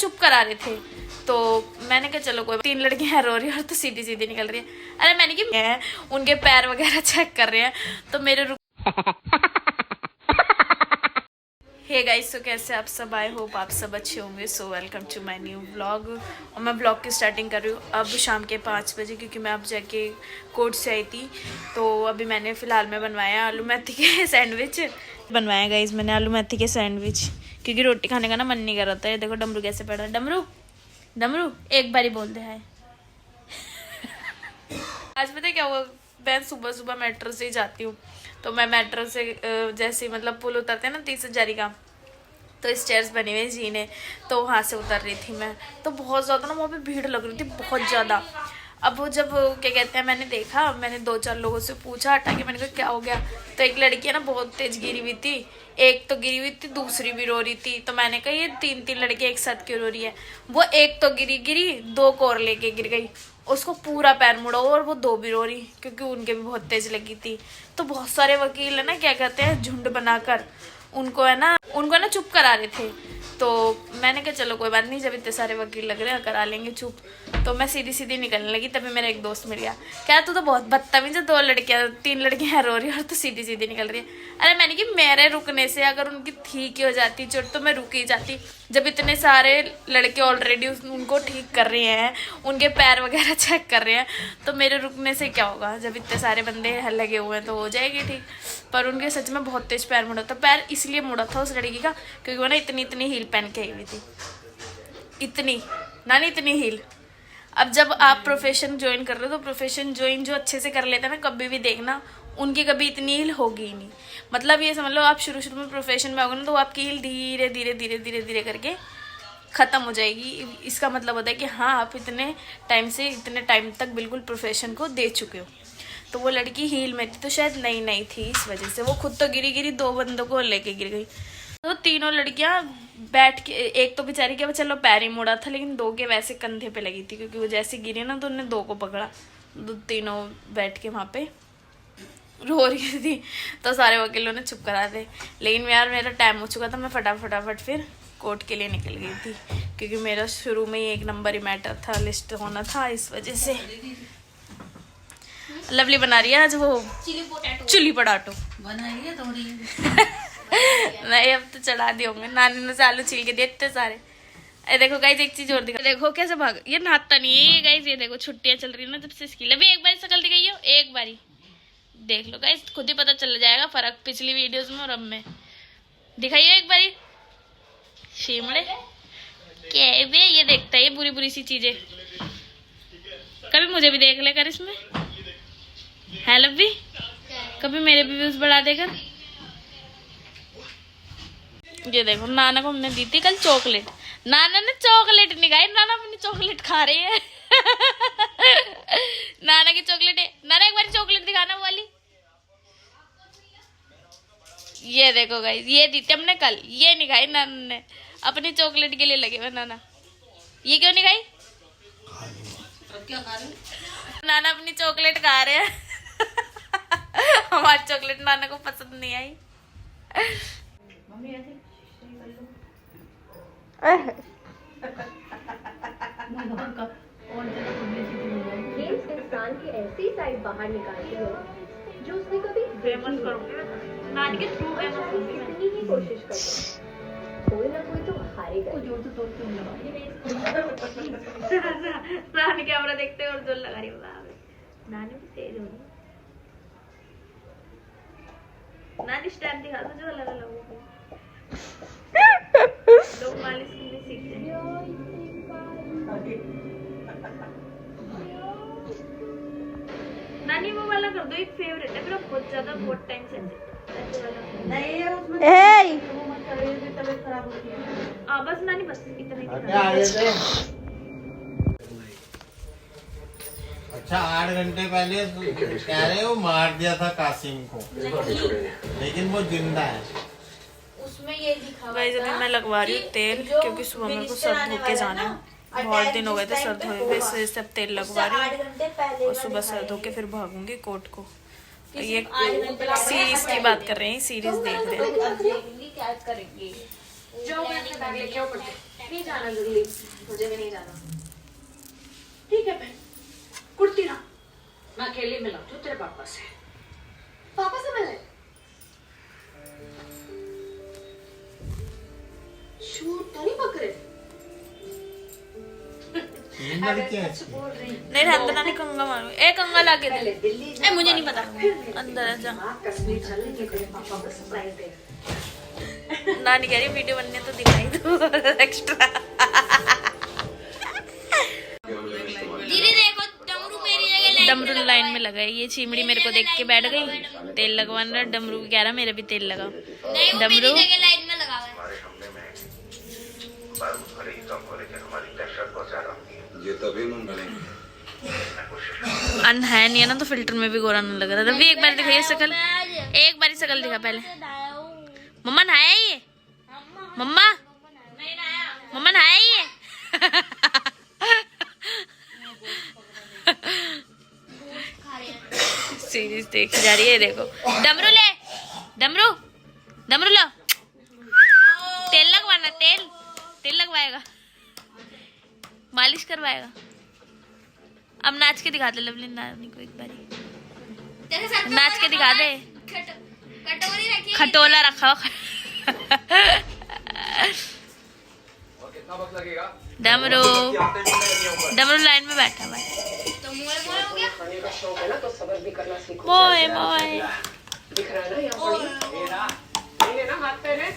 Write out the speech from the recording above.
चुप करा रहे थे, तो मैंने कहा चलो कोई, 3 लड़कियां रो रही है और तो सीधी सीधी निकल रही है। अरे मैंने कि उनके पैर वगैरह चेक कर रहे हैं, तो मेरे हे गाइस, तो कैसे आप सब, आई होप आप सब अच्छे होंगे। So welcome to my new vlog. और मैं व्लॉग की स्टार्टिंग कर रही हूँ अब शाम के 5 बजे, क्योंकि मैं अब जाके कोर्ट से आई थी। तो अभी मैंने फ़िलहाल में बनवाया आलू मेथी के सैंडविच बनवाया गाइस। मैंने आलू मेथी के सैंडविच, क्योंकि रोटी खाने का ना मन नहीं कर रहा था। ये देखो डमरू कैसे पड़ा है। डमरू डमरू एक बारी बोल दे है। आज पता है क्या हुआ, मैं सुबह सुबह मेट्रो से ही जाती हूँ। तो मैं मेट्रो से जैसे मतलब पुल उतरते हैं ना 30 हजारी का, तो स्टेयर्स बने हुए जीने, तो वहाँ से उतर रही थी मैं। तो बहुत ज़्यादा ना वहाँ पे भीड़ लग रही थी, बहुत ज़्यादा। अब वो जब क्या कहते हैं, मैंने देखा, मैंने 2-4 लोगों से पूछा हटा के, मैंने कहा क्या हो गया। तो एक लड़की है ना बहुत तेज गिरी हुई थी, एक तो गिरी हुई थी, दूसरी भी रो रही थी। तो मैंने कहा ये 3 लड़कियाँ एक साथ क्यों रो रही है। वो एक तो गिरी 2 और लेके गिर गई, उसको पूरा पैर मुड़ा, और वो 2 भी रो रही, क्योंकि उनके भी बहुत तेज लगी थी। तो बहुत सारे वकील है ना, क्या कहते हैं, झुंड बनाकर उनको है ना चुप करा रहे थे। तो मैंने कहा चलो कोई बात नहीं, जब इतने सारे वकील लग रहे हैं करा लेंगे चुप। तो मैं सीधी सीधी निकलने लगी, तभी मेरा एक दोस्त मिल गया। क्या तू तो बहुत बदतमीज है, 3 लड़कियां रो रही है और तो सीधी सीधी निकल रही है। अरे मैंने कि मेरे रुकने से अगर उनकी ठीक ही हो जाती चोट, तो मैं रुक ही जाती। जब इतने सारे लड़के ऑलरेडी उनको ठीक कर रहे हैं, उनके पैर वगैरह चेक कर रहे हैं, तो मेरे रुकने से क्या होगा। जब इतने सारे बंदे लगे हुए हैं तो हो जाएगी ठीक। पर उनके सच में बहुत तेज पैर मुड़ा था। पैर इसलिए मुड़ा था उस लड़की का, क्योंकि वो ना इतनी हील पहन के आई हुई थी, इतनी हील। अब जब आप प्रोफेशन ज्वाइन कर रहे हो, तो प्रोफेशन ज्वाइन जो अच्छे से कर लेते हैं ना, कभी भी देखना उनकी कभी इतनी हील होगी ही नहीं। मतलब ये समझ लो, आप शुरू में प्रोफेशन में आओगे ना, तो आपकी हील धीरे धीरे करके ख़त्म हो जाएगी। इसका मतलब होता है कि हाँ, आप इतने टाइम तक बिल्कुल प्रोफेशन को दे चुके हो। तो वो लड़की हील में थी, तो शायद नई थी, इस वजह से वो खुद तो गिरी 2 बंदों को लेके गिर गई। तो 3 लड़कियां बैठ के, एक तो बेचारी के चलो पैर ही मुड़ा था, लेकिन 2 के वैसे कंधे पे लगी थी, क्योंकि वो जैसे गिरी ना, तो उन्होंने 2 को पकड़ा। 3 बैठ के वहाँ पे रो रही थी। तो सारे वकीलों ने चुप करा दे। लेकिन यार मेरा टाइम हो चुका था, मैं फटाफट फिर कोर्ट के लिए निकल गई थी, क्योंकि मेरा शुरू में ही 1 नंबर ही मैटर था, लिस्ट होना था, इस वजह से। लवली बना रही है आज वो चिली पटाटो बना रही है थोड़ी। नहीं, अब तो चढ़ा दिए होंगे, नानी ने से आलू छिल के दिए इतने सारे। अरे देखो गाइस, एक चीज और दिखा, देखो कैसे भाग, ये नहाता नहीं है ये गाइस। ये देखो छुट्टियां चल रही है ना, जब से इसकी अभी एक बारी शकल दिखाई हो, एक बारी देख लो गाइस, खुद ही पता चल जाएगा फर्क पिछली वीडियोस में और अब में। दिखाइए एक बारी शिमड़े क्या ये देखता है, ये बुरी सी चीजें। कभी मुझे भी देख ले कर इसमें, है लव्वी, कभी मेरे भी व्यूज बढ़ा देकर। ये देखो, नाना को हमने दी थी कल चॉकलेट, नाना ने चॉकलेट नहीं खाई, नाना अपनी चॉकलेट खा रही है। नाना की चॉकलेट है। नाना एक बार चॉकलेट दिखाना वाली। ये देखो गाइस, ये दी थी हमने कल, ये नहीं खाई नाना ने, अपनी चॉकलेट के लिए लगे हुए नाना। ये क्यों नहीं खाई? क्या खा रहे? नाना अपनी चॉकलेट खा रहे हैं। हमारी चॉकलेट नाना को पसंद नहीं आई। इंसान की ऐसी साइड बाहर निकालती हो जो उसने कभी फेमस करूंगी नानी के थ्रू, इतनी ही कोशिश करते, कोई ना कोई तो हारेगा। नानी कैमरा देखते और जोर लगा रही है, नानी भी तेज हो रही। नानी स्टैंड दिखा दो जो अलग अलग हो, लोग मालिश करने सीखते हैं। नानी वो वाला कर दो, एक फेवरेट है मेरा, बहुत ज्यादा, बहुत टाइम से ऐसे वाला नहीं यार, उसमें वो मत करिए, तबीयत खराब होती है। बस नानी, बस इतना ही। अच्छा 8 घंटे पहले कह रहे हो मार दिया था कासिम को, लेकिन वो जिंदा है। उसमें ये लिखा गाइस, अभी मैं लगवा रही हूँ तेल, क्योंकि सुबह मेरे को सर धो के जाना है। बहुत दिन हो गए थे सर धोए हुए, इसलिए सब तेल लगवा रही हूँ, और सुबह सर धो के फिर भागूंगी कोर्ट को। ये सीरीज की बात कर रहे हैं, सीरीज देख रहे हैं। नहीं जाना जल्दी, मुझे भी नहीं जाना। ठीक है बहन, कुर्ती ना, मैं अकेले मिलाती हूँ तेरे पापा से। पापा से मिले? झूठ तो नहीं पकड़े? नहीं अंदर नहीं, कंगा मारो। ए कंगा लाके दे। ए मुझे नहीं पता, अंदर जा। कश्मीर चलेंगे, तेरे पापा को सरप्राइज दे। नानी कह रही वीडियो बनने तो दिखाई दो एक्स्ट्रा। दीदी देखो डमरू मेरी जगह डमरू लाइन में लगा है। ये चिमड़ी मेरे को देख के बैठ गई, तेल लगवाना। डमरू कह रहा मेरा भी तेल लगा। नहीं, वो मेरी डमरू जगह लाइन में लगा हुआ है। ये तभी बनेंगे। अन है नहीं है ना, तो फिल्टर में भी गोरा नहीं लग रहा। रवि एक बार दिखाइए शकल, एक बार शकल दिखा पहले। मम्मा नहाया ये? मम्मा मम्मा नहाया ये? सीरीज देखी जा रही है। देखो डमरू ले, डमरू डमरू लो। तेल लगवाना, तेल तेल लगवाएगा, मालिश करवाएगा। अब नाच के दिखा दे लवली नानी को एक बारी, नाच के दिखा दे। कटोरी रखी, खटोला रखा हो। कितना वक्त लगेगा? डमरू डमरू लाइन में बैठा हुआ है। तो मोए मोए हो गया। खाने का शौक है ना, तो सब्र भी करना सीखो। मोए मोए दिख रहा है ना यहाँ पर? ये ना हाथ पे है।